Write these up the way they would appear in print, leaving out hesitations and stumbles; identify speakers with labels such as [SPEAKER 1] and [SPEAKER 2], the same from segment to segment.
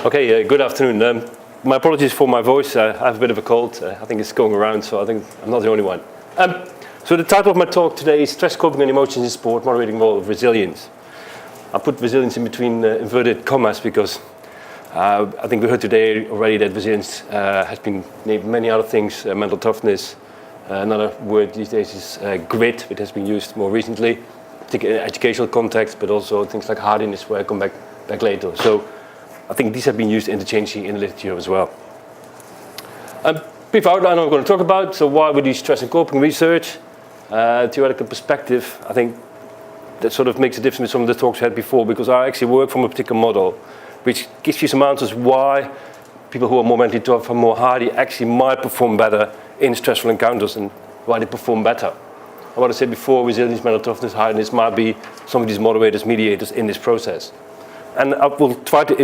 [SPEAKER 1] Okay, good afternoon. My apologies for my voice. I have a bit of a cold. I think it's going around, so I think I'm not the only one. So the title of my talk today is Stress, Coping and Emotions in Sport, Moderating Role of Resilience. I put resilience in between inverted commas because I think we heard today already that resilience has been named many other things, mental toughness. Another word these days is grit, which has been used more recently, particularly in educational context, but also things like hardiness, where I come back later. So I think these have been used interchangeably in the literature as well. Brief outline of what I'm going to talk about. So why we do stress and coping research, theoretical perspective. I think that sort of makes a difference with some of the talks I had before, because I actually work from a particular model, which gives you some answers why people who are more mentally tough and more hardy actually might perform better in stressful encounters and why they perform better. And what I said before, resilience, mental toughness, hardiness might be some of these moderators, mediators in this process. And I will try to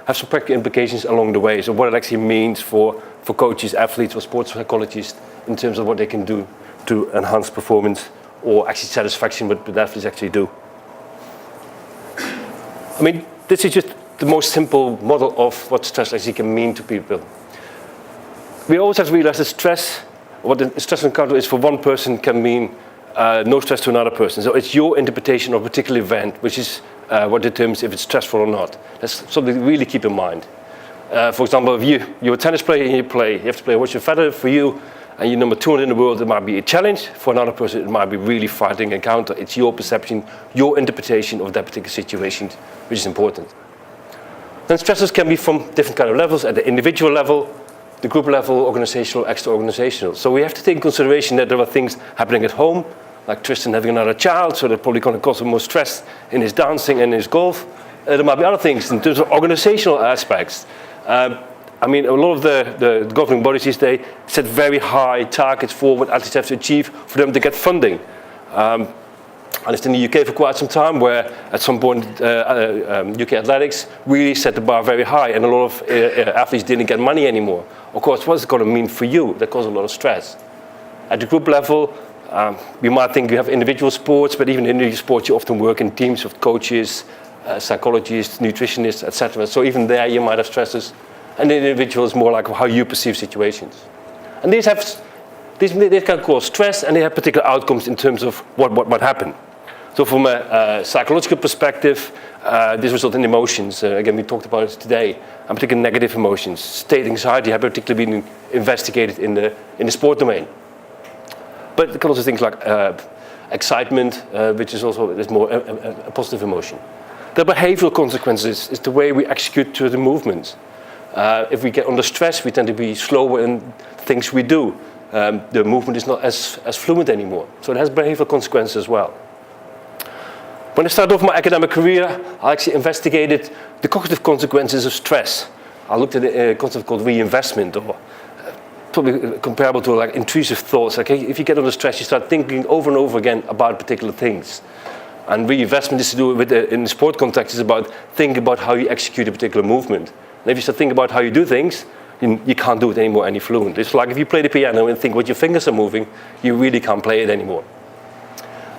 [SPEAKER 1] have some practical implications along the way, so what it actually means for coaches, athletes, or sports psychologists in terms of what they can do to enhance performance or actually satisfaction with what athletes actually do. I mean, this is just the most simple model of what stress actually can mean to people. We always have to realize that stress, what the stress encounter is for one person can mean no stress to another person. So it's your interpretation of a particular event, which is what determines if it's stressful or not. That's something to really keep in mind. For example, if you're a tennis player and you have to play Roger Federer. For you, and you're number 200 in the world, it might be a challenge. For another person, it might be really fighting encounter. It's your perception, your interpretation of that particular situation, which is important. Then stresses can be from different kind of levels, at the individual level, the group level, organizational, extra-organizational. So we have to take in consideration that there are things happening at home, like Tristan having another child, so that's probably going to cause him more stress in his dancing and his golf. There might be other things in terms of organizational aspects. I mean, a lot of the governing bodies these days set very high targets for what athletes have to achieve for them to get funding. I lived in the UK for quite some time, where at some point UK athletics really set the bar very high, and a lot of athletes didn't get money anymore. Of course, what's it going to mean for you? That causes a lot of stress. At the group level, you might think you have individual sports, but even in individual sports, you often work in teams of coaches, psychologists, nutritionists, etc. So even there, you might have stresses. And the individual is more like how you perceive situations. And these can cause stress, and they have particular outcomes in terms of what might happen. So from a psychological perspective, this results in emotions. Again, we talked about it today. And particularly negative emotions. State anxiety have particularly been investigated in the sport domain. But it can also things like excitement, which is also more a positive emotion. The behavioral consequences is the way we execute through the movements. If we get under stress, we tend to be slower in things we do. The movement is not as fluent anymore. So it has behavioral consequences as well. When I started off my academic career, I actually investigated the cognitive consequences of stress. I looked at a concept called reinvestment, or probably comparable to like intrusive thoughts. Like if you get under stress, you start thinking over and over again about particular things. And reinvestment is to do with, in the sport context, is about thinking about how you execute a particular movement. And if you start thinking about how you do things, you can't do it anymore any fluent. It's like if you play the piano and think what your fingers are moving, you really can't play it anymore.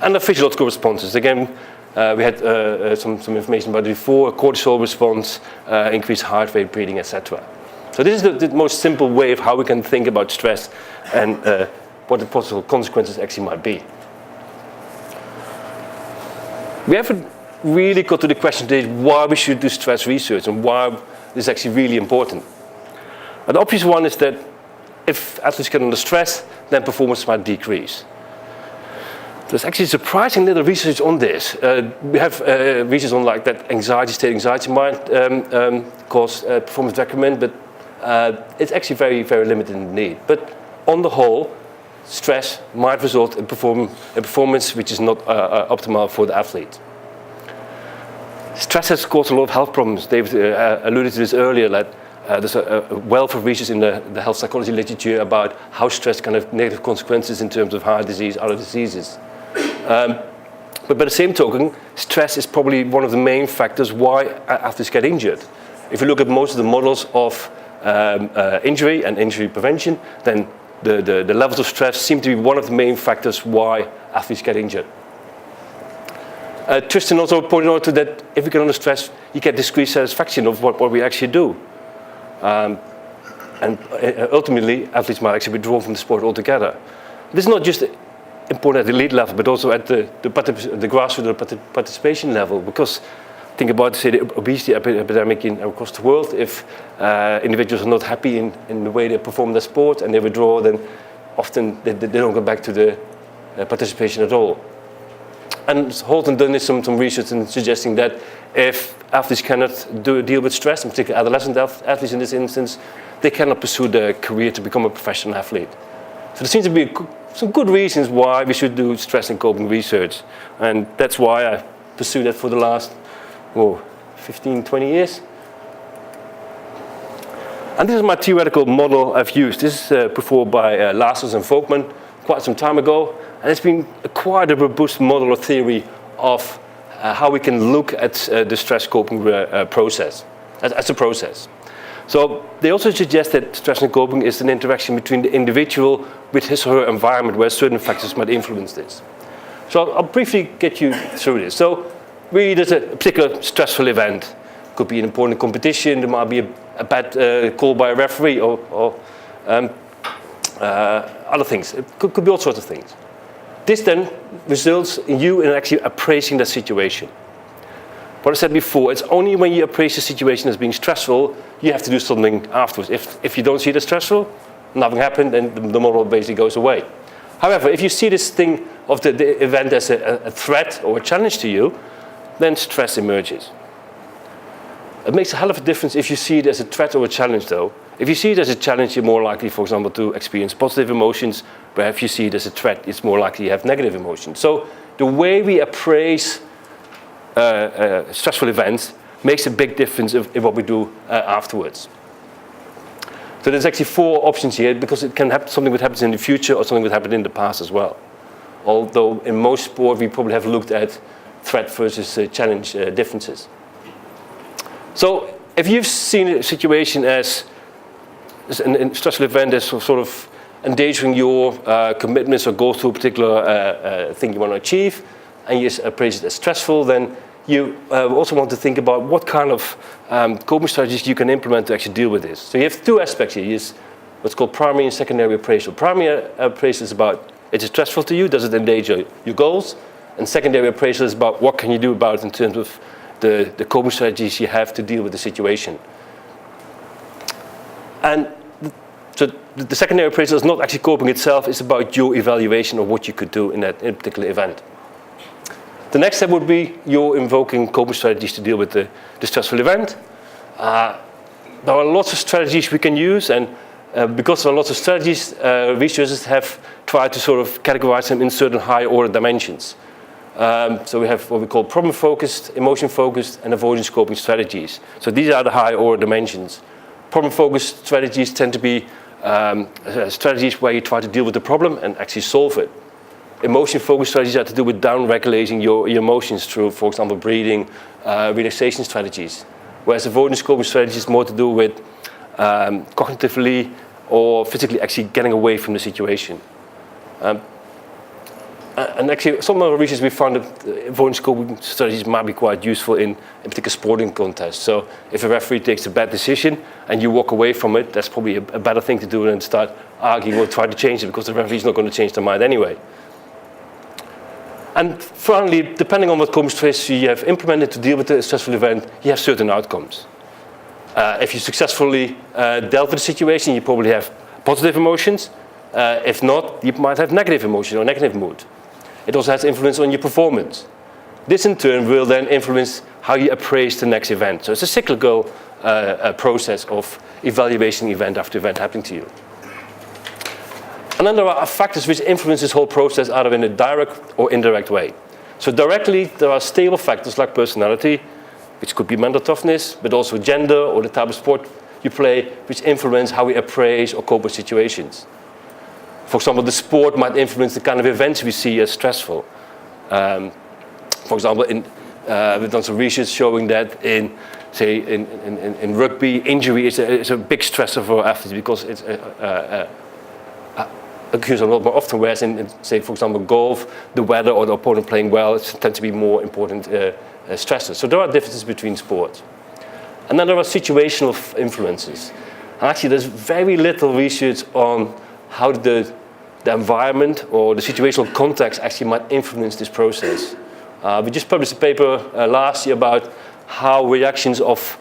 [SPEAKER 1] And the physiological responses. Again, we had some information about it before, cortisol response, increased heart rate, breathing, etc. So this is the most simple way of how we can think about stress and what the possible consequences actually might be. We haven't really got to the question today why we should do stress research and why this is actually really important. And the obvious one is that if athletes get under stress, then performance might decrease. There's actually surprising little research on this. We have research on like that state anxiety might cause performance decrement, but it's actually very, very limited indeed. But on the whole, stress might result in performance which is not optimal for the athlete. Stress has caused a lot of health problems. David alluded to this earlier, that there's a wealth of research in the health psychology literature about how stress can have negative consequences in terms of heart disease, other diseases. But by the same token, stress is probably one of the main factors why athletes get injured. If you look at most of the models of injury and injury prevention, then the levels of stress seem to be one of the main factors why athletes get injured. Tristan also pointed out to that if we get under stress, you get discrete satisfaction of what we actually do. And ultimately, athletes might actually withdraw from the sport altogether. This is not just important at the elite level, but also at the grassroots participation level, because think about, say, the obesity epidemic across the world. If individuals are not happy in the way they perform their sport and they withdraw, then often they don't go back to the participation at all. And Holton done some research in suggesting that if athletes cannot deal with stress, in particular adolescent athletes in this instance, they cannot pursue their career to become a professional athlete. So there seems to be some good reasons why we should do stress and coping research. And that's why I pursued that for the last 15, 20 years. And this is my theoretical model I've used. This is put forward by Lassos and Polman quite some time ago. And it's been quite a robust model or theory of how we can look at the stress coping process, as a process. So they also suggest that stress and coping is an interaction between the individual with his or her environment where certain factors might influence this. So I'll briefly get you through this. So really there's a particular stressful event. It could be an important competition, there might be a bad call by a referee or other things. It could be all sorts of things. This then results in you in actually appraising the situation. What I said before, it's only when you appraise the situation as being stressful, you have to do something afterwards. If you don't see it as stressful, nothing happened, and the model basically goes away. However, if you see this thing of the event as a threat or a challenge to you, then stress emerges. It makes a hell of a difference if you see it as a threat or a challenge, though. If you see it as a challenge, you're more likely, for example, to experience positive emotions, where if you see it as a threat, it's more likely you have negative emotions. So the way we appraise stressful events makes a big difference in what we do afterwards. So there's actually 4 options here, because it can happen, something that happens in the future or something that happened in the past as well. Although in most sport we probably have looked at threat versus challenge differences. So if you've seen a situation as a stressful event as sort of endangering your commitments or goals to a particular thing you want to achieve, and you appraise it as stressful, then you also want to think about what kind of coping strategies you can implement to actually deal with this. So you have 2 aspects here. Is what's called primary and secondary appraisal. Primary appraisal is about, is it stressful to you? Does it endanger your goals? And secondary appraisal is about what can you do about it in terms of the coping strategies you have to deal with the situation. And so the secondary appraisal is not actually coping itself, it's about your evaluation of what you could do in that particular event. The next step would be you're invoking coping strategies to deal with the stressful event. There are lots of strategies we can use, and because there are lots of strategies, researchers have tried to sort of categorize them in certain higher order dimensions. So we have what we call problem-focused, emotion-focused, and avoidance coping strategies. So these are the higher order dimensions. Problem-focused strategies tend to be strategies where you try to deal with the problem and actually solve it. Emotion-focused strategies are to do with down-regulating your emotions through, for example, breathing, relaxation strategies. Whereas avoidance coping strategies is more to do with cognitively or physically actually getting away from the situation. And actually, some of the research we found that avoidance coping strategies might be quite useful in particular sporting contests. So if a referee takes a bad decision and you walk away from it, that's probably a better thing to do than start arguing or try to change it, because the referee's not going to change their mind anyway. And finally, depending on what coping strategy you have implemented to deal with the stressful event, you have certain outcomes. If you successfully dealt with the situation, you probably have positive emotions. If not, you might have negative emotion or negative mood. It also has influence on your performance. This in turn will then influence how you appraise the next event. So it's a cyclical process of evaluation event after event happening to you. And then there are factors which influence this whole process either in a direct or indirect way. So directly, there are stable factors like personality, which could be mental toughness, but also gender or the type of sport you play, which influence how we appraise or cope with situations. For example, the sport might influence the kind of events we see as stressful. For example, we've done some research showing that in rugby, injury is a big stressor for athletes, because it's occurs a lot more often, whereas in, say, for example, golf, the weather or the opponent playing well tend to be more important stressors. So there are differences between sports. And then there are situational influences. And actually, there's very little research on how the environment or the situational context actually might influence this process. We just published a paper last year about how reactions of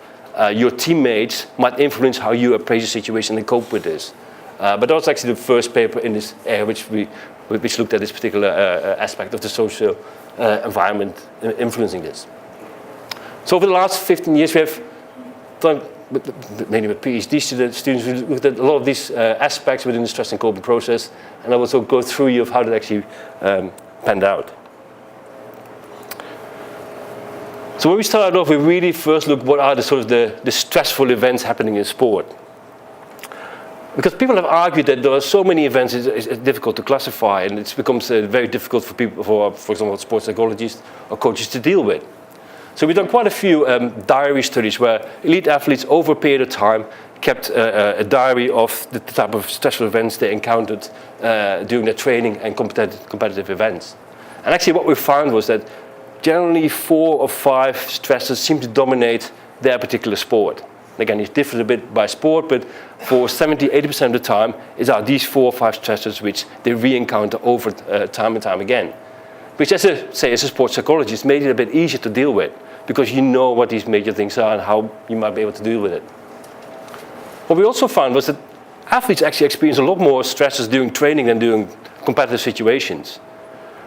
[SPEAKER 1] your teammates might influence how you appraise the situation and cope with this. But that was actually the first paper in this area which looked at this particular aspect of the social environment influencing this. So over the last 15 years, we have done, mainly with PhD students, we looked at a lot of these aspects within the stress and coping process, and I will also go through you of how that actually panned out. So when we started off, we really first looked what are the sort of the stressful events happening in sport. Because people have argued that there are so many events, it's difficult to classify, and it becomes very difficult for people, for example, sports psychologists or coaches to deal with. So we've done quite a few diary studies where elite athletes over a period of time kept a diary of the type of stressful events they encountered during their training and competitive events. And actually what we found was that generally 4 or 5 stressors seem to dominate their particular sport. Again, it differs a bit by sport, but for 70–80% of the time, it are these 4 or 5 stressors which they re-encounter over time and time again. Which, as a sports psychologist, made it a bit easier to deal with, because you know what these major things are and how you might be able to deal with it. What we also found was that athletes actually experience a lot more stresses during training than during competitive situations.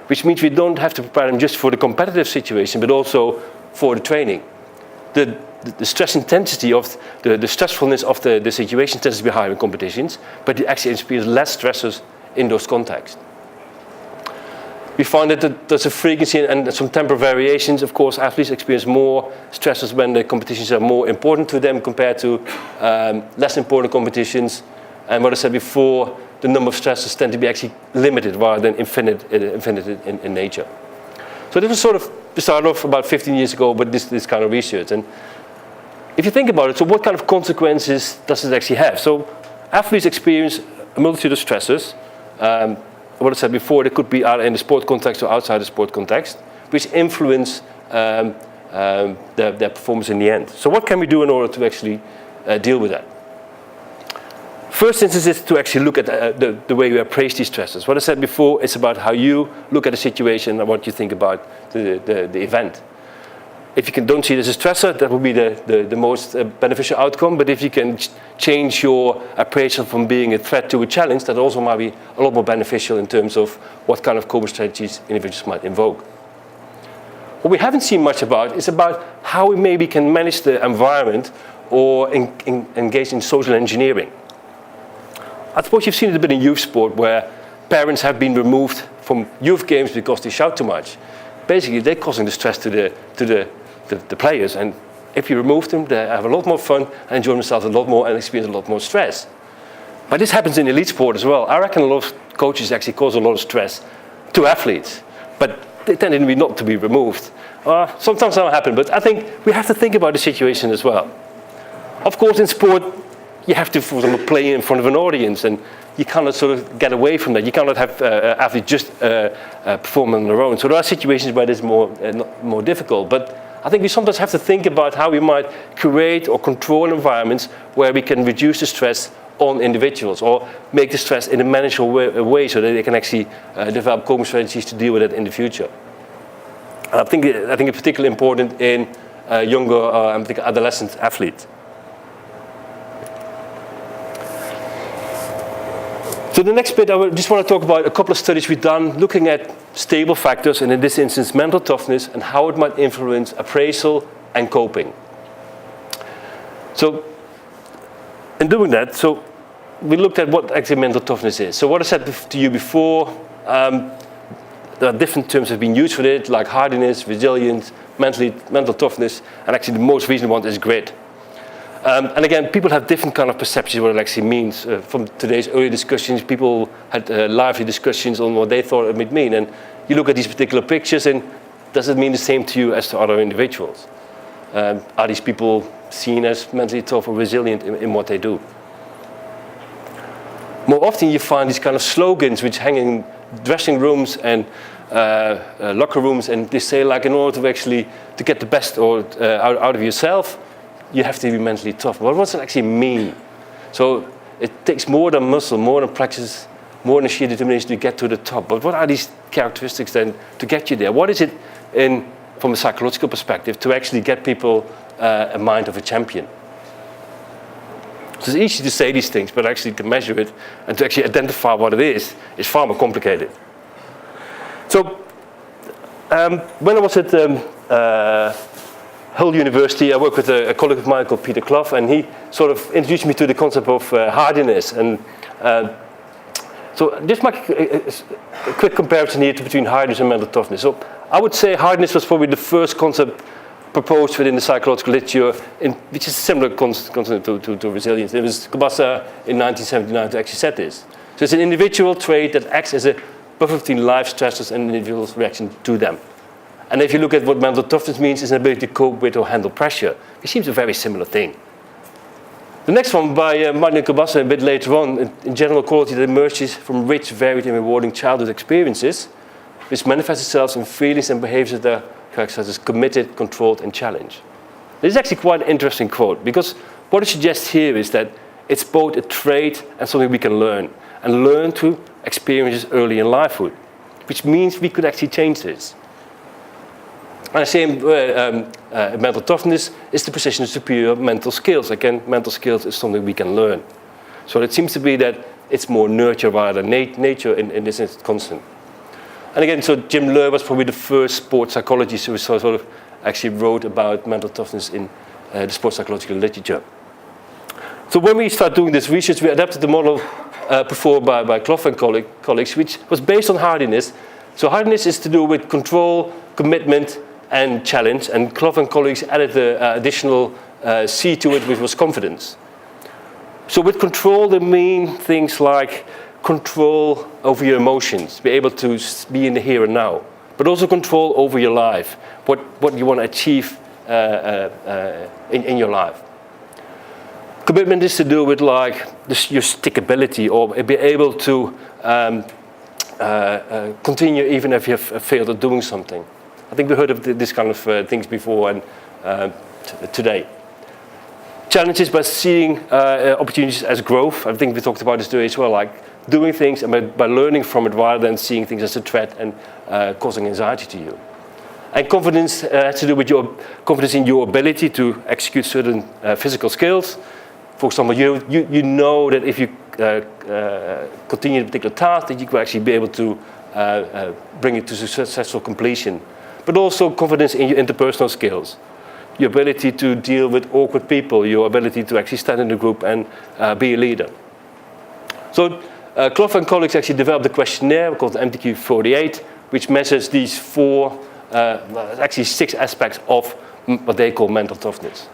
[SPEAKER 1] Which means we don't have to prepare them just for the competitive situation, but also for the training. The stress intensity of the stressfulness of the situation tends to be higher in competitions, but they actually experience less stresses in those contexts. We find that there's a frequency and some temporal variations. Of course, athletes experience more stresses when the competitions are more important to them compared to less important competitions. And what I said before, the number of stresses tend to be actually limited rather than infinite in nature. So this was sort of, we started off about 15 years ago with this kind of research. And if you think about it, so what kind of consequences does it actually have? So athletes experience a multitude of stresses. What I said before, they could be either in the sport context or outside the sport context, which influence their performance in the end. So what can we do in order to actually deal with that? First instance is to actually look at the way you appraise these stresses. What I said before is about how you look at a situation and what you think about the event. If you don't see it as a stressor, that would be the most beneficial outcome. But if you can change your appraisal from being a threat to a challenge, that also might be a lot more beneficial in terms of what kind of coping strategies individuals might invoke. What we haven't seen much about is about how we maybe can manage the environment or engage in social engineering. I suppose you've seen it a bit in youth sport where parents have been removed from youth games because they shout too much. Basically, they're causing the stress to the players, and if you remove them, they have a lot more fun and enjoy themselves a lot more and experience a lot more stress. But this happens in elite sport as well. I reckon a lot of coaches actually cause a lot of stress to athletes, but they tend not to be removed. Sometimes that will happen, but I think we have to think about the situation as well. Of course, in sport, you have to, for example, play in front of an audience, and you cannot sort of get away from that. You cannot have athletes just perform on their own. So there are situations where it's more difficult. But I think we sometimes have to think about how we might create or control environments where we can reduce the stress on individuals or make the stress in a manageable way so that they can actually develop coping strategies to deal with it in the future. And I think it's particularly important in younger and particularly adolescent athletes. So the next bit, I just want to talk about a couple of studies we've done looking at stable factors, and in this instance, mental toughness, and how it might influence appraisal and coping. So in doing that, so we looked at what actually mental toughness is. So what I said to you before, there are different terms that have been used for it, like hardiness, resilience, mental toughness, and actually the most recent one is grit. And again, people have different kind of perceptions of what it actually means. From today's early discussions, people had lively discussions on what they thought it might mean. And you look at these particular pictures, and does it mean the same to you as to other individuals? Are these people seen as mentally tough or resilient in what they do? More often you find these kind of slogans which hang in dressing rooms and locker rooms, and they say like, in order to actually to get the best out of yourself, you have to be mentally tough. But what does it actually mean? So it takes more than muscle, more than practice, more than sheer determination to get to the top. But what are these characteristics then to get you there? What is it from a psychological perspective to actually get people a mind of a champion? So it's easy to say these things, but actually to measure it and to actually identify what it is far more complicated. So when I was at Hull University, I worked with a colleague of mine called Peter Clough, and he sort of introduced me to the concept of hardiness. And so just make a quick comparison here between hardiness and mental toughness. So I would say hardiness was probably the first concept proposed within the psychological literature, which is a similar concept to resilience. It was Kabasa in 1979 who actually said this. So it's an individual trait that acts as a buffer between life stressors and individual's reaction to them. And if you look at what mental toughness means, it's an ability to cope with or handle pressure. It seems a very similar thing. The next one by Martin Kabasa a bit later on, in general quality that emerges from rich, varied and rewarding childhood experiences, which manifests itself in feelings and behaviors that are characterized as committed, controlled and challenged. This is actually quite an interesting quote, because what it suggests here is that it's both a trait and something we can learn, and learn through experiences early in lifehood, which means we could actually change this. And the same mental toughness is the possession of superior mental skills. Again, mental skills is something we can learn. So it seems to be that it's more nurture rather than nature in this constant. And again, so Jim Loehr was probably the first sports psychologist who sort of actually wrote about mental toughness in the sports psychological literature. So when we start doing this research, we adapted the model performed by Clough and colleagues, which was based on hardiness. So hardiness is to do with control, commitment, and challenge. And Clough and colleagues added the additional C to it, which was confidence. So with control, they mean things like control over your emotions, be able to be in the here and now, but also control over your life, what you want to achieve in your life. Commitment is to do with like your stickability, or be able to continue even if you have failed at doing something. I think we heard of this kind of things before and today. Challenges by seeing opportunities as growth. I think we talked about this today as well, like doing things and by learning from it rather than seeing things as a threat and causing anxiety to you. And confidence has to do with your confidence in your ability to execute certain physical skills. For example, you know that if you continue a particular task, that you will actually be able to bring it to successful completion. But also confidence in your interpersonal skills, your ability to deal with awkward people, your ability to actually stand in a group and be a leader. So Clough and colleagues actually developed a questionnaire called the MTQ48, which measures these actually 6 aspects of what they call mental toughness.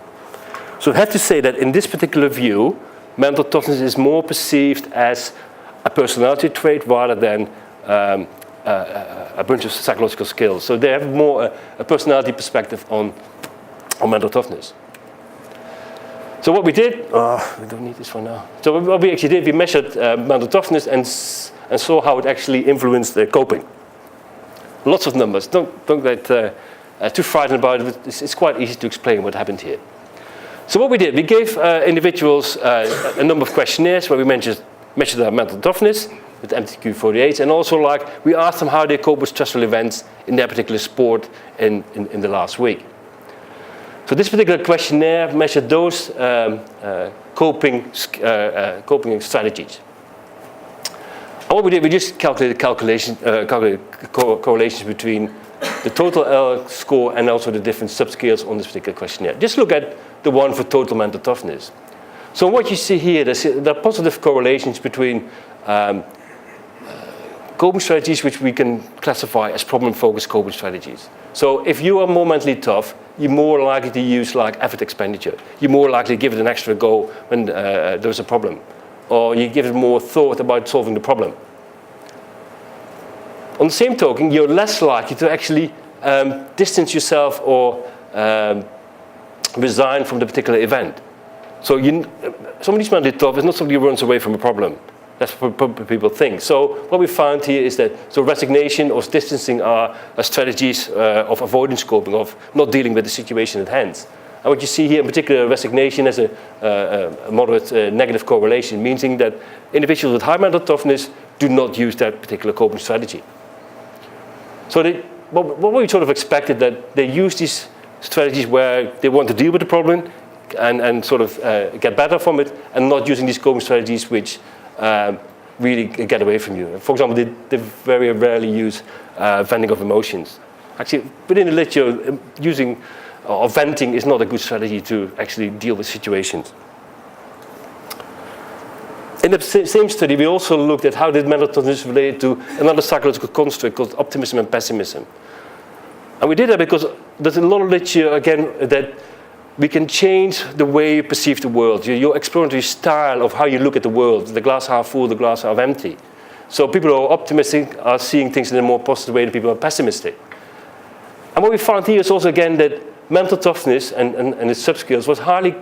[SPEAKER 1] So I have to say that in this particular view, mental toughness is more perceived as a personality trait rather than a bunch of psychological skills. So they have more a personality perspective on mental toughness. So what we did, we don't need this one now. So what we actually did, we measured mental toughness and saw how it actually influenced coping. Lots of numbers. Don't get too frightened about it. It's quite easy to explain what happened here. So what we did, we gave individuals a number of questionnaires where we measured their mental toughness with MTQ48, and also like we asked them how they cope with stressful events in their particular sport in the last week. So this particular questionnaire measured those coping strategies. And what we did, we just calculated correlations between the total L score and also the different subscales on this particular questionnaire. Just look at the one for total mental toughness. So what you see here, there are positive correlations between coping strategies which we can classify as problem-focused coping strategies. So if you are more mentally tough, you're more likely to use like effort expenditure. You're more likely to give it an extra go when there's a problem. Or you give it more thought about solving the problem. On the same token, you're less likely to actually distance yourself or resign from the particular event. So somebody's mentally tough is not somebody who runs away from a problem. That's what people think. So what we found here is that resignation or distancing are strategies of avoidance coping, of not dealing with the situation at hand. And what you see here in particular, resignation has a moderate negative correlation, meaning that individuals with high mental toughness do not use that particular coping strategy. So what we sort of expected, that they use these strategies where they want to deal with the problem and sort of get better from it, and not using these coping strategies which really get away from you. For example, they very rarely use venting of emotions. Actually, within the literature, using or venting is not a good strategy to actually deal with situations. In the same study, we also looked at how did mental toughness relate to another psychological construct called optimism and pessimism. And we did that because there's a lot of literature, again, that we can change the way you perceive the world, your exploratory style of how you look at the world, the glass half full, the glass half empty. So people who are optimistic are seeing things in a more positive way than people who are pessimistic. And what we found here is also, again, that mental toughness and its subskills was highly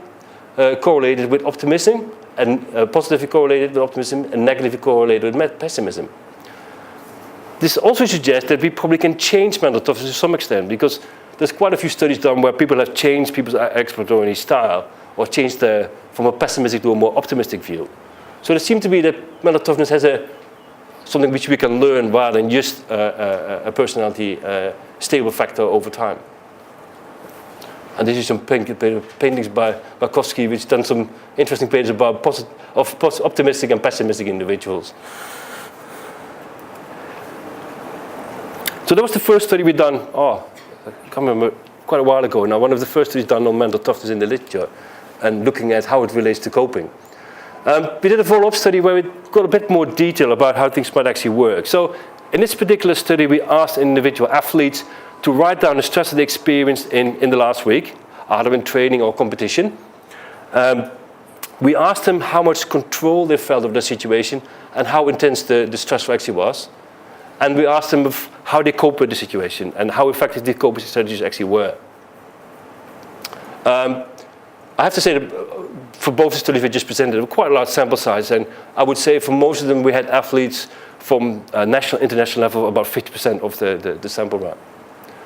[SPEAKER 1] correlated with optimism, and positively correlated with optimism, and negatively correlated with pessimism. This also suggests that we probably can change mental toughness to some extent, because there's quite a few studies done where people have changed people's exploratory style, or changed from a pessimistic to a more optimistic view. So it seems to be that mental toughness has something which we can learn rather than just a personality stable factor over time. And this is some paintings by Markowski, which done some interesting pages about optimistic and pessimistic individuals. So that was the first study we done. I can't remember, quite a while ago now. One of the first studies done on mental toughness in the literature, and looking at how it relates to coping. We did a follow-up study where we got a bit more detail about how things might actually work. So in this particular study, we asked individual athletes to write down the stress that they experienced in the last week, either in training or competition. We asked them how much control they felt of the situation and how intense the stress actually was. And we asked them of how they cope with the situation and how effective the coping strategies actually were. I have to say that for both the studies we just presented, there were quite a large sample size, and I would say for most of them we had athletes from national, international level, about 50% of the sample round.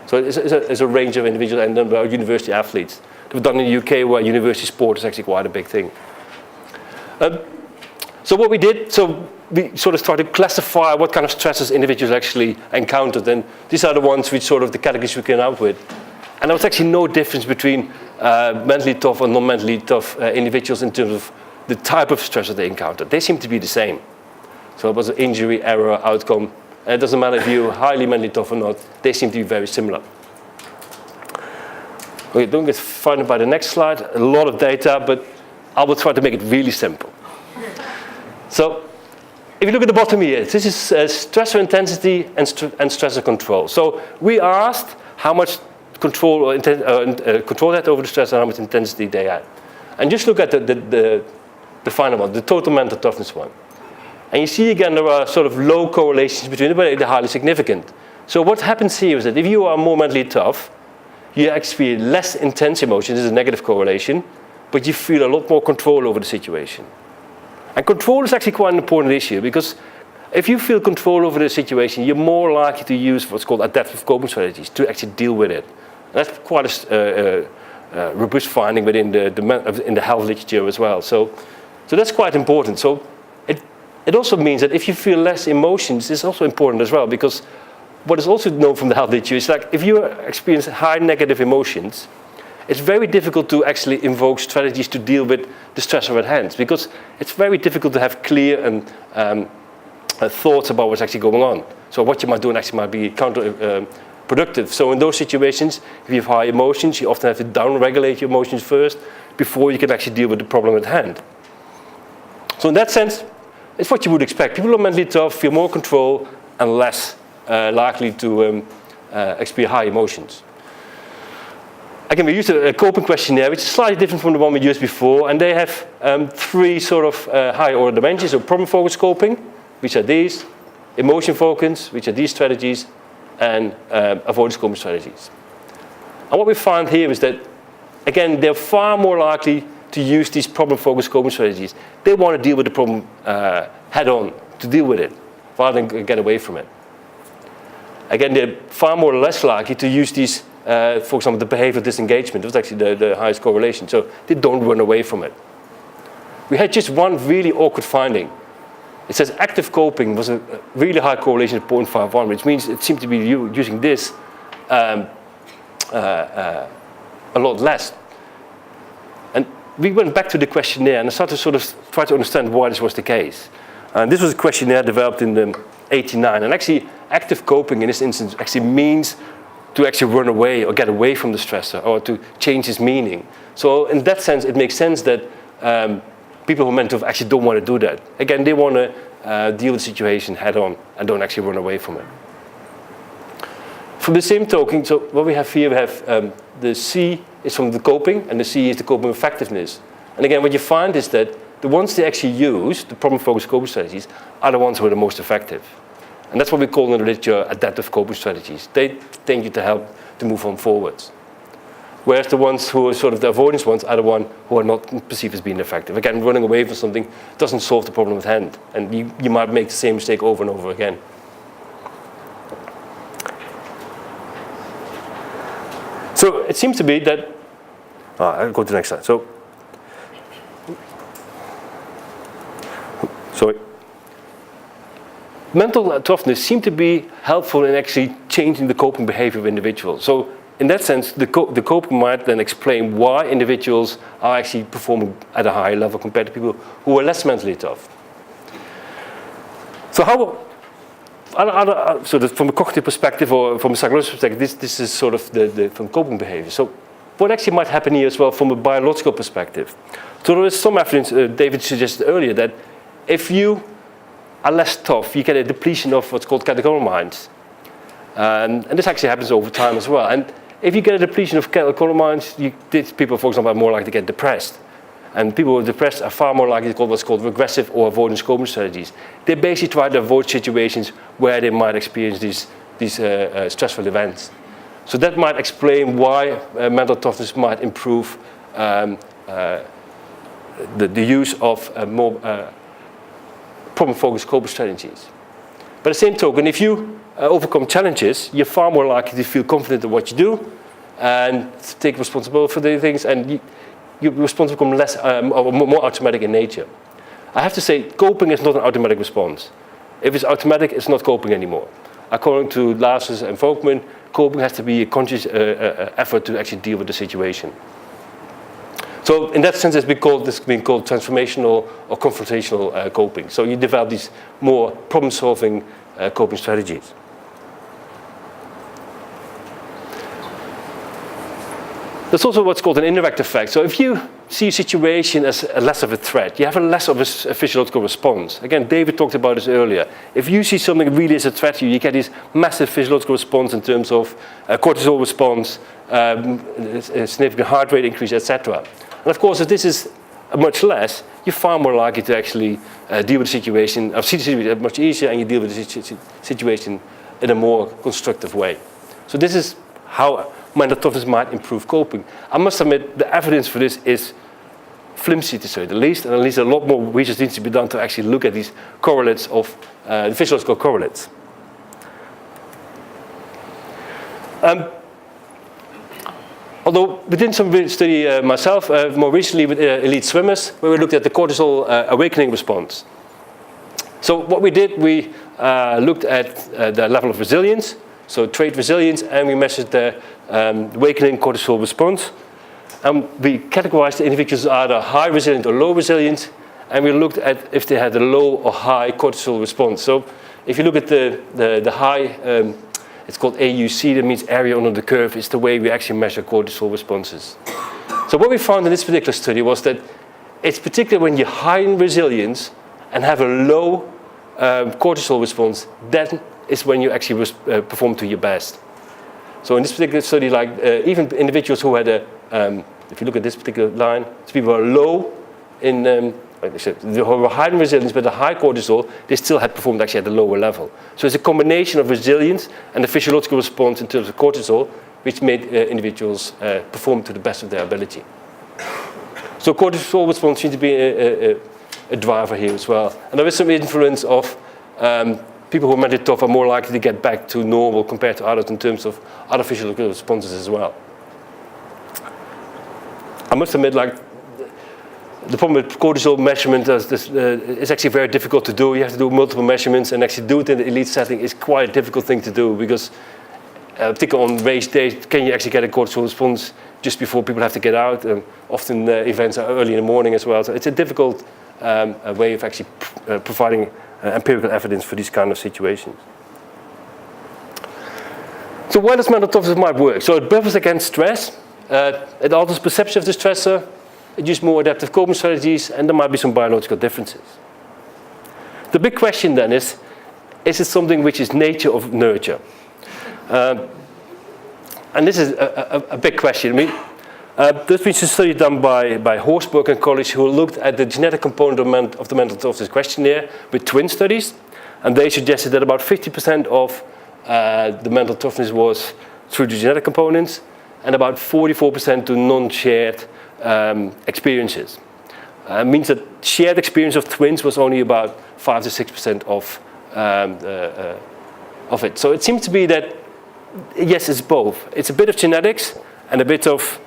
[SPEAKER 1] So it's a range of individuals, and then our university athletes. They were done in the UK, where university sport is actually quite a big thing. So what we did, we sort of started to classify what kind of stresses individuals actually encountered, and these are the ones which sort of the categories we came out with. And there was actually no difference between mentally tough or non-mentally tough individuals in terms of the type of stress that they encountered. They seemed to be the same. So it was an injury, error, outcome. And it doesn't matter if you're highly mentally tough or not, they seem to be very similar. Okay, don't get frightened by the next slide. A lot of data, but I will try to make it really simple. So if you look at the bottom here, this is stressor intensity and stressor control. So we asked how much control control they had over the stress and how much intensity they had. And just look at the final one, the total mental toughness one. And you see again there are sort of low correlations between them, but they're highly significant. So what happens here is that if you are more mentally tough, you experience less intense emotions, this is a negative correlation, but you feel a lot more control over the situation. And control is actually quite an important issue, because if you feel control over the situation, you're more likely to use what's called adaptive coping strategies to actually deal with it. And that's quite a robust finding within in the health literature as well. So that's quite important. So it also means that if you feel less emotions, it's also important as well, because what is also known from the health literature is like if you experience high negative emotions, it's very difficult to actually invoke strategies to deal with the stressor at hand, because it's very difficult to have clear and thoughts about what's actually going on. So what you might do actually might be counterproductive. So in those situations, if you have high emotions, you often have to down-regulate your emotions first before you can actually deal with the problem at hand. So in that sense, it's what you would expect. People who are mentally tough feel more control and less likely to experience high emotions. Again, we used a coping questionnaire, which is slightly different from the one we used before, and they have three sort of higher order dimensions. So problem-focused coping, which are these, emotion-focused, which are these strategies, and avoidance coping strategies. And what we found here is that, again, they're far more likely to use these problem-focused coping strategies. They want to deal with the problem head on, to deal with it, rather than get away from it. Again, they're far more or less likely to use these, for example, the behavioral disengagement was actually the highest correlation. So they don't run away from it. We had just one really awkward finding. It says active coping was a really high correlation of 0.51, which means it seemed to be using this a lot less. And we went back to the questionnaire and I started to sort of try to understand why this was the case. And this was a questionnaire developed in '89. And actually, active coping in this instance actually means to actually run away or get away from the stressor or to change its meaning. So in that sense, it makes sense that people who are mental actually don't want to do that. Again, they want to deal with the situation head on and don't actually run away from it. From the same token, so what we have here, we have the C is from the coping and the C is the coping effectiveness. And again, what you find is that the ones they actually use, the problem-focused coping strategies, are the ones who are the most effective. And that's what we call in the literature adaptive coping strategies. They tend you to help to move on forwards. Whereas the ones who are sort of the avoidance ones are the ones who are not perceived as being effective. Again, running away from something doesn't solve the problem at hand. And you might make the same mistake over and over again. So it seems to be that, I'll go to the next slide. So, sorry. Mental toughness seems to be helpful in actually changing the coping behavior of individuals. So in that sense, the coping might then explain why individuals are actually performing at a higher level compared to people who are less mentally tough. So how, sort of from a cognitive perspective or from a psychological perspective, this is sort of from coping behavior. So what actually might happen here as well from a biological perspective? So there is some evidence, David suggested earlier, that if you are less tough, you get a depletion of what's called catecholamines. And this actually happens over time as well. And if you get a depletion of catecholamines, people, for example, are more likely to get depressed. And people who are depressed are far more likely to call what's called regressive or avoidance coping strategies. They basically try to avoid situations where they might experience these stressful events. So that might explain why mental toughness might improve the use of more problem-focused coping strategies. By the same token, if you overcome challenges, you're far more likely to feel confident in what you do and take responsibility for the things, and your response becomes less or more automatic in nature. I have to say, coping is not an automatic response. If it's automatic, it's not coping anymore. According to Lazarus and Polman, coping has to be a conscious effort to actually deal with the situation. So in that sense, it's being called transformational or confrontational coping. So you develop these more problem-solving coping strategies. There's also what's called an indirect effect. So if you see a situation as less of a threat, you have a less of a physiological response. Again, David talked about this earlier. If you see something really as a threat to you, you get this massive physiological response in terms of cortisol response, significant heart rate increase, etc. And of course, if this is much less, you're far more likely to actually deal with the situation, see the situation much easier, and you deal with the situation in a more constructive way. So this is how mental toughness might improve coping. I must admit, the evidence for this is flimsy to say the least, and at least a lot more research needs to be done to actually look at these correlates of the physiological correlates. Although we did some study myself, more recently with elite swimmers, where we looked at the cortisol awakening response. So what we did, we looked at the level of resilience, so trait resilience, and we measured the awakening cortisol response. And we categorized the individuals as either high resilient or low resilient, and we looked at if they had a low or high cortisol response. So if you look at the high, it's called AUC, that means area under the curve. It's the way we actually measure cortisol responses. So what we found in this particular study was that it's particularly when you're high in resilience and have a low cortisol response, that is when you actually perform to your best. So in this particular study, like even individuals who had if you look at this particular line, so people who are low in, who were high in resilience but a high cortisol, they still had performed actually at a lower level. So it's a combination of resilience and the physiological response in terms of cortisol, which made individuals perform to the best of their ability. So cortisol response seems to be a driver here as well. And there is some influence of people who are mentally tough are more likely to get back to normal compared to others in terms of other physiological responses as well. I must admit, like, the problem with cortisol measurement is actually very difficult to do. You have to do multiple measurements, and actually do it in the elite setting is quite a difficult thing to do because, particularly on race days, can you actually get a cortisol response just before people have to get out? Often events are early in the morning as well, so it's a difficult way of actually providing empirical evidence for these kind of situations. So why does mental toughness might work? So it buffers against stress. It alters perception of the stressor. It uses more adaptive coping strategies, and there might be some biological differences. The big question then is it something which is nature or nurture? And this is a big question. I mean, there's been a study done by Horsburgh and colleagues who looked at the genetic component of the mental toughness questionnaire with twin studies, and they suggested that about 50% of the mental toughness was through the genetic components, and about 44% to non-shared experiences. It means that shared experience of twins was only about 5 to 6% of it. So it seems to be that, yes, it's both. It's a bit of genetics and a bit of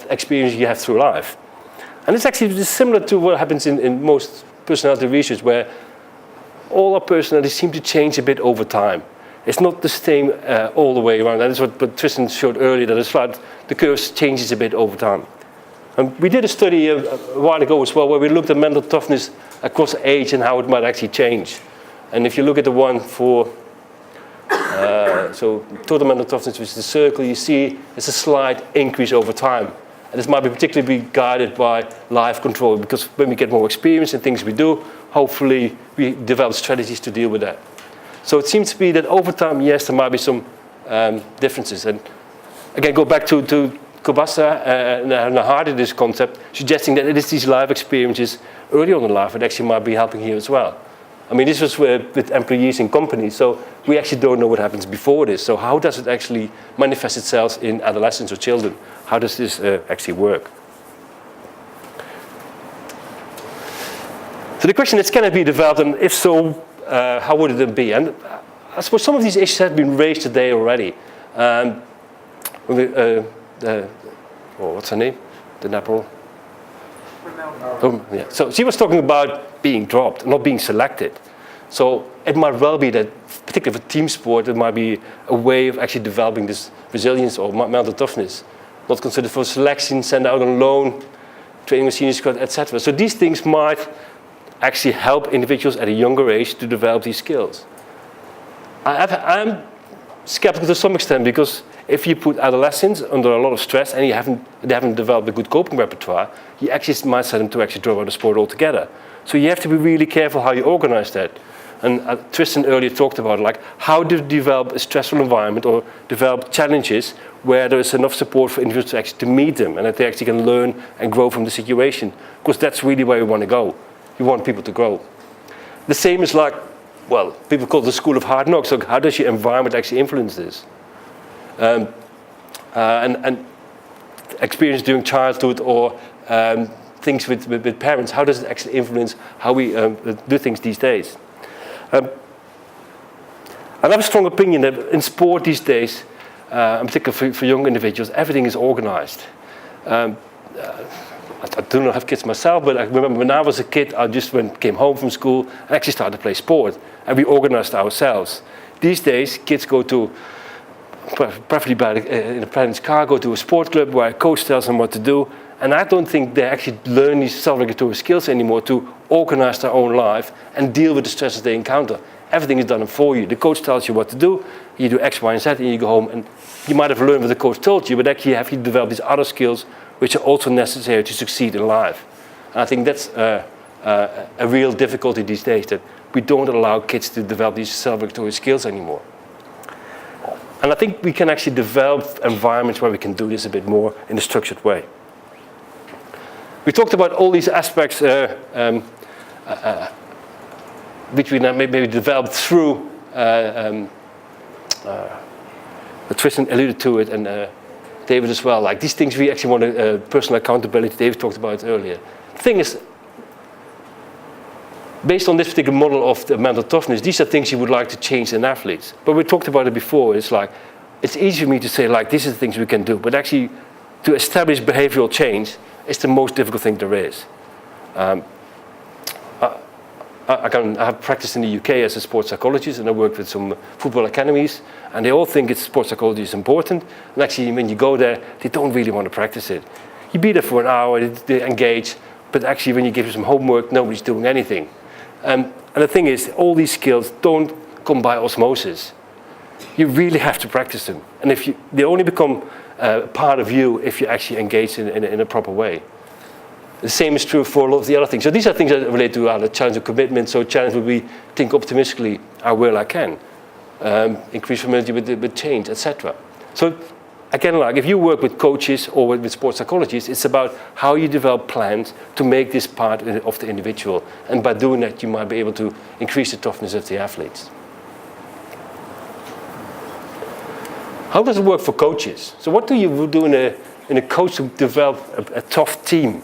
[SPEAKER 1] experience you have through life. And it's actually similar to what happens in most personality research, where all our personalities seem to change a bit over time. It's not the same all the way around. That is what Tristan showed earlier, that it's like the curve changes a bit over time. And we did a study a while ago as well, where we looked at mental toughness across age and how it might actually change. And if you look at the one for so total mental toughness, which is the circle, you see there's a slight increase over time. And this might be particularly guided by life control, because when we get more experience in things we do, hopefully we develop strategies to deal with that. So it seems to be that over time, yes, there might be some differences. And again, go back to Kobasa and Hardy, this concept, suggesting that it is these life experiences early on in life that actually might be helping here as well. I mean, this was with employees in companies, so we actually don't know what happens before this. So how does it actually manifest itself in adolescents or children? How does this actually work? So the question is, can it be developed, and if so, how would it be? And I suppose some of these issues have been raised today already. What's her name? The Nepal? Yeah. So she was talking about being dropped, not being selected. So it might well be that, particularly for team sport, it might be a way of actually developing this resilience or mental toughness. Not considered for selection, sent out on loan, training with senior squad, etc. So these things might actually help individuals at a younger age to develop these skills. I'm skeptical to some extent, because if you put adolescents under a lot of stress and they haven't developed a good coping repertoire, you actually might set them to actually drop out of sport altogether. So you have to be really careful how you organize that. And Tristan earlier talked about, like, how to develop a stressful environment or develop challenges where there is enough support for individuals to actually to meet them and that they actually can learn and grow from the situation. Because that's really where we want to go. You want people to grow. The same is like, well, people call it the school of hard knocks. So how does your environment actually influence this? And experience during childhood or things with parents, how does it actually influence how we do things these days? I have a strong opinion that in sport these days, in particular for young individuals, everything is organized. I do not have kids myself, but I remember when I was a kid, I just came home from school and actually started to play sport, and we organized ourselves. These days, kids go to, preferably in a parent's car, go to a sport club where a coach tells them what to do, and I don't think they actually learn these self-regulatory skills anymore to organize their own life and deal with the stresses they encounter. Everything is done for you. The coach tells you what to do, you do X, Y, and Z, and you go home, and you might have learned what the coach told you, but actually you have to develop these other skills which are also necessary to succeed in life. And I think that's a real difficulty these days, that we don't allow kids to develop these self-regulatory skills anymore. And I think we can actually develop environments where we can do this a bit more in a structured way. We talked about all these aspects which we now maybe developed through, Tristan alluded to it, and David as well. Like these things we actually want personal accountability. David talked about it earlier. The thing is, based on this particular model of the mental toughness, these are things you would like to change in athletes. But we talked about it before. It's like, it's easy for me to say, like, these are the things we can do. But actually, to establish behavioral change is the most difficult thing there is. I have practiced in the UK as a sports psychologist, and I worked with some football academies, and they all think sports psychology is important. And actually, when you go there, they don't really want to practice it. You be there for an hour, they engage, but actually, when you give them some homework, nobody's doing anything. And the thing is, all these skills don't come by osmosis. You really have to practice them. And they only become part of you if you actually engage in a proper way. The same is true for a lot of the other things. So these are things that relate to the challenge of commitment. So challenge would be think optimistically, I will, I can. Increase familiarity with change, etc. So again, like if you work with coaches or with sports psychologists, it's about how you develop plans to make this part of the individual. And by doing that, you might be able to increase the toughness of the athletes. How does it work for coaches? So what do you do in a coach to develop a tough team?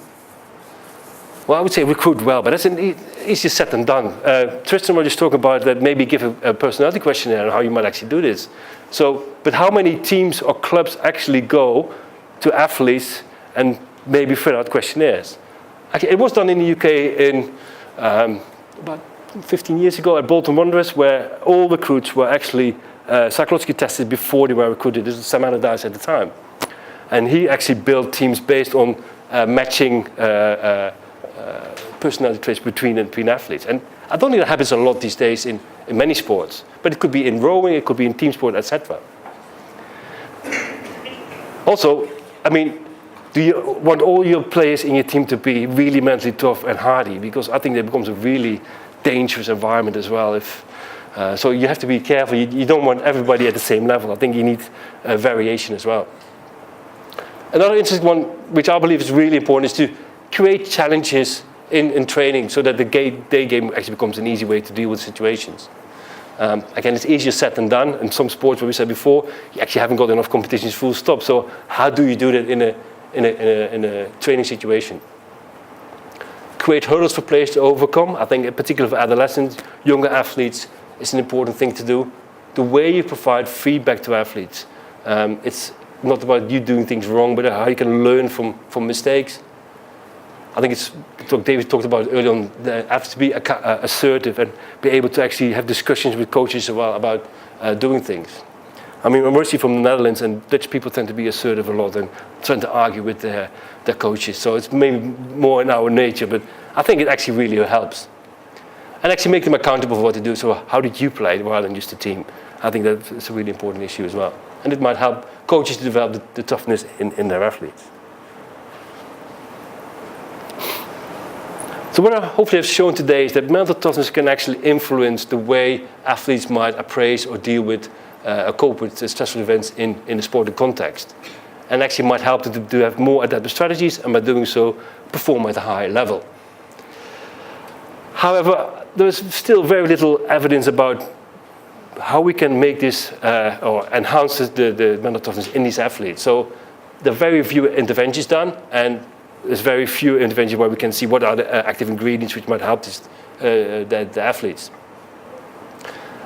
[SPEAKER 1] Well, I would say recruit well, but that's easier said than done. Tristan was just talking about that, maybe give a personality questionnaire on how you might actually do this. But how many teams or clubs actually go to athletes and maybe fill out questionnaires? Actually, it was done in the UK in about 15 years ago at Bolton Wanderers, where all recruits were actually psychologically tested before they were recruited. This was Sam Allardyce at the time. And he actually built teams based on matching personality traits between athletes. And I don't think that happens a lot these days in many sports, but it could be in rowing, it could be in team sport, etc. Also, I mean, do you want all your players in your team to be really mentally tough and hardy? Because I think that becomes a really dangerous environment as well. So you have to be careful. You don't want everybody at the same level. I think you need variation as well. Another interesting one, which I believe is really important, is to create challenges in training so that the day game actually becomes an easy way to deal with situations. Again, it's easier said than done. In some sports, what we said before, you actually haven't got enough competitions full stop. So how do you do that in a training situation? Create hurdles for players to overcome. I think in particular for adolescents, younger athletes, it's an important thing to do. The way you provide feedback to athletes, it's not about you doing things wrong, but how you can learn from mistakes. I think it's what David talked about earlier on. Have to be assertive and be able to actually have discussions with coaches as well about doing things. I mean, I'm originally from the Netherlands, and Dutch people tend to be assertive a lot and tend to argue with their coaches. So it's maybe more in our nature, but I think it actually really helps. And actually make them accountable for what they do. So how did you play rather than just the team? I think that's a really important issue as well. And it might help coaches to develop the toughness in their athletes. So what I hopefully have shown today is that mental toughness can actually influence the way athletes might appraise or deal with or cope with stressful events in a sporting context. And actually might help them to have more adaptive strategies, and by doing so, perform at a higher level. However, there's still very little evidence about how we can make this or enhance the mental toughness in these athletes. So there are very few interventions done, and there's very few interventions where we can see what are the active ingredients which might help the athletes.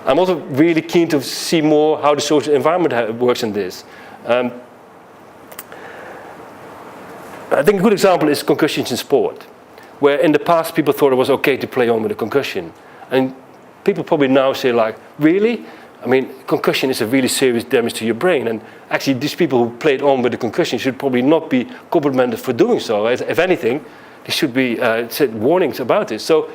[SPEAKER 1] I'm also really keen to see more how the social environment works in this. I think a good example is concussions in sport, where in the past people thought it was okay to play on with a concussion. And people probably now say, like, really? I mean, concussion is a really serious damage to your brain. And actually, these people who played on with a concussion should probably not be complimented for doing so. If anything, there should be said warnings about this. So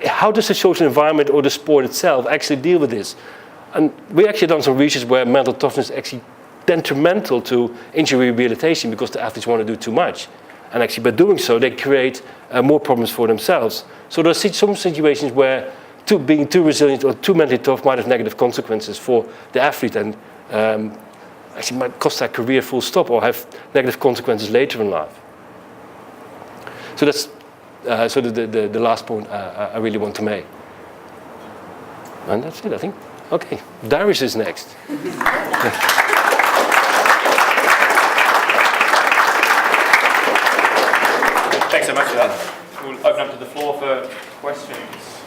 [SPEAKER 1] how does the social environment or the sport itself actually deal with this? And we actually done some research where mental toughness is actually detrimental to injury rehabilitation because the athletes want to do too much. And actually, by doing so, they create more problems for themselves. So there are some situations where being too resilient or too mentally tough might have negative consequences for the athlete and actually might cost their career full stop or have negative consequences later in life. So that's the last point I really want to make. And that's it, I think. Okay, Darius is next.
[SPEAKER 2] Thanks so much for that. we'll open up to the floor for questions.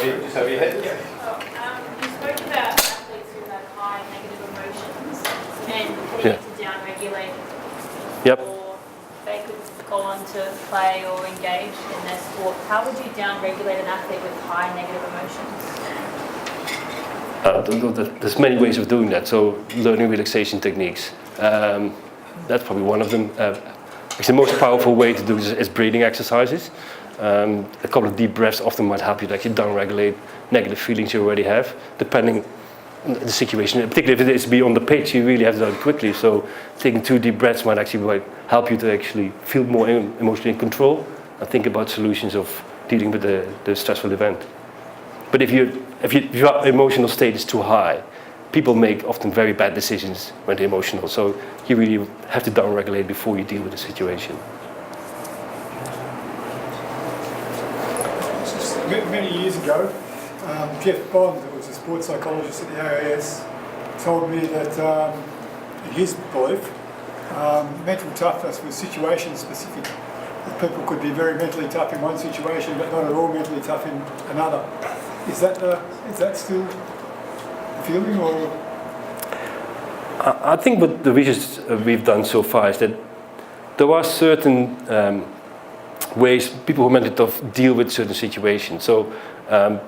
[SPEAKER 2] Just over your head.
[SPEAKER 3] You spoke about athletes who have high negative emotions and they need to down-regulate or they could go on to play or engage in their sport. How would you down-regulate an athlete with high negative emotions?
[SPEAKER 1] There's many ways of doing that. So learning relaxation techniques. That's probably one of them. Actually, the most powerful way to do this is breathing exercises. A couple of deep breaths often might help you to actually down-regulate negative feelings you already have, depending on the situation. Particularly if it is beyond the pitch, you really have to do it quickly. So taking 2 deep breaths might help you to actually feel more emotionally in control and think about solutions of dealing with the stressful event. But if your emotional state is too high, people make often very bad decisions when they're emotional. So you really have to down-regulate before you deal with the situation.
[SPEAKER 4] Many years ago, Jeff Bond, who was a sports psychologist at the AIS, told me that, in his belief, mental toughness was situation specific. That people could be very mentally tough in one situation, but not at all mentally tough in another. Is that still the feeling, or?
[SPEAKER 1] I think what the research we've done so far is that there are certain ways people who are mentally tough deal with certain situations. So I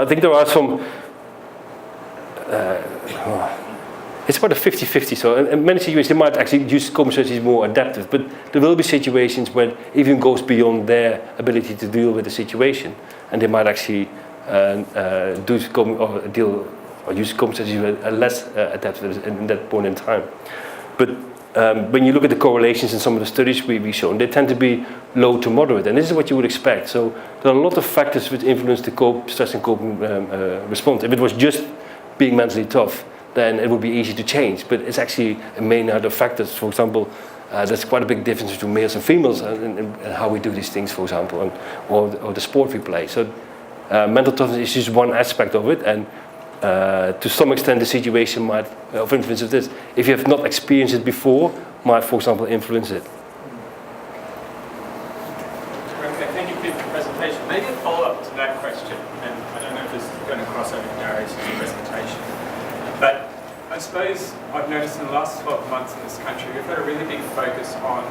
[SPEAKER 1] think there are some. It's about a 50-50. So in many situations they might actually use coping strategies more adaptive, but there will be situations when it even goes beyond their ability to deal with the situation, and they might actually use coping strategies less adaptive in that point in time. But when you look at the correlations in some of the studies we've shown, they tend to be low to moderate, and this is what you would expect. So there are a lot of factors which influence the stress and coping response. If it was just being mentally tough, then it would be easy to change. But it's actually a main other factors. For example, there's quite a big difference between males and females and how we do these things, for example, or the sport we play. So mental toughness is just one aspect of it, and to some extent the situation might of influence of this. If you have not experienced it before, might, for example, influence it.
[SPEAKER 2] Okay, thank you for your presentation. Maybe a follow-up to that question, and I don't know if this is going to cross over Gary's presentation, but I suppose I've noticed in the last 12 months in this country, we've had a really big focus on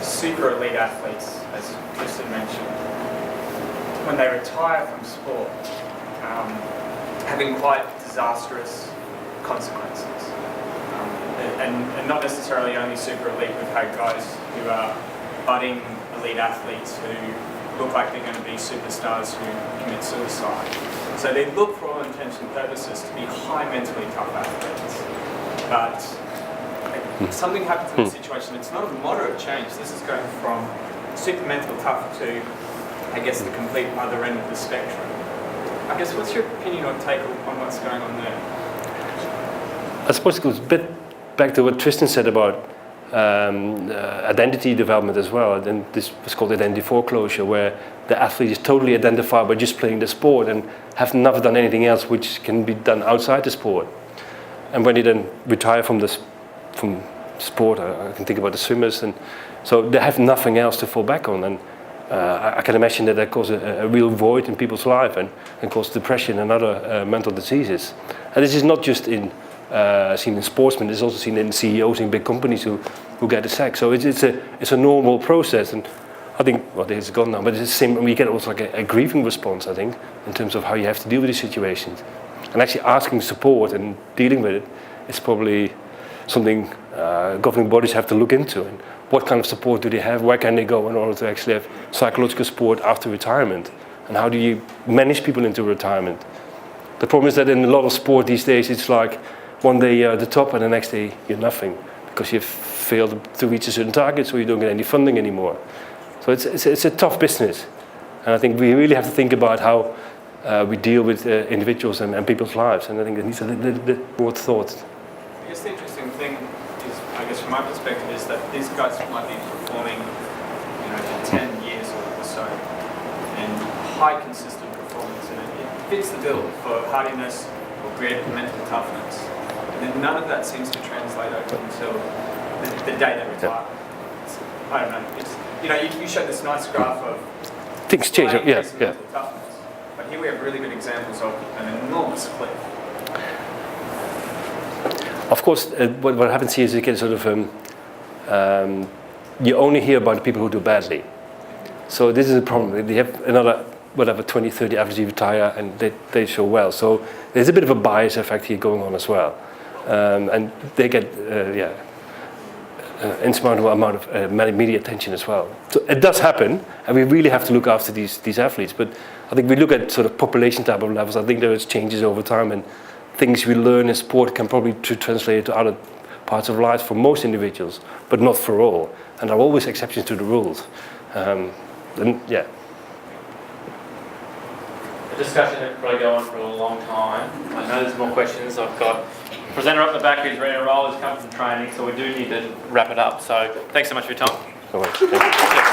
[SPEAKER 2] super elite athletes, as Tristan mentioned. When they retire from sport, having quite disastrous consequences. And not necessarily only super elite, we've had guys who are budding elite athletes who look like they're going to be superstars who commit suicide. So they look, for all intents and purposes, to be high mentally tough athletes. But something happens in the situation. It's not a moderate change. This is going from super mental tough to, I guess, the complete other end of the spectrum. I guess, what's your opinion or take on what's going on there?
[SPEAKER 1] I suppose it goes a bit back to what Tristan said about identity development as well. And this was called identity foreclosure, where the athlete is totally identified by just playing the sport and have never done anything else which can be done outside the sport. And when they then retire from sport, I can think about the swimmers, and so they have nothing else to fall back on. And I can imagine that causes a real void in people's life and causes depression and other mental diseases. And this is not just seen in sportsmen; it's also seen in CEOs in big companies who get the sack. So it's a normal process, and I think it's gone now. But it's the same. We get also like a grieving response, I think, in terms of how you have to deal with these situations. And actually asking support and dealing with it is probably something governing bodies have to look into. And what kind of support do they have? Where can they go in order to actually have psychological support after retirement? And how do you manage people into retirement? The problem is that in a lot of sport these days, it's like one day you're at the top and the next day you're nothing because you've failed to reach a certain target, so you don't get any funding anymore. So it's a tough business. And I think we really have to think about how we deal with individuals and people's lives. And I think it needs a little bit more thought.
[SPEAKER 2] I guess the interesting thing is, I guess from my perspective, is that these guys might be performing, for 10 years or so, and high consistent performance, and it fits the bill for hardiness or great mental toughness. And then none of that seems to translate over until the day they retire. I don't know. It's, you know, you showed this nice graph of
[SPEAKER 1] Things change.
[SPEAKER 2] slight
[SPEAKER 1] Yeah,
[SPEAKER 2] increase in
[SPEAKER 1] yeah.
[SPEAKER 2] mental toughness, but here we have really good examples of an enormous cliff.
[SPEAKER 1] Of course, what happens here is you get sort of you only hear about the people who do badly. So this is a problem. They have another, whatever, 20, 30 average retire and they show well. So there's a bit of a bias effect here going on as well. And they get, insurmountable amount of media attention as well. So it does happen, and we really have to look after these athletes. But I think we look at sort of population type of levels. I think there is changes over time, and things we learn in sport can probably translate to other parts of life for most individuals, but not for all. And there are always exceptions to the rules. And yeah.
[SPEAKER 5] The discussion could probably go on for a long time. I know there's more questions. I've got a presenter up the back who's ready to roll, who's come from training, so we do need to wrap it up. So thanks so much for your time.
[SPEAKER 1] No worries. Thank you.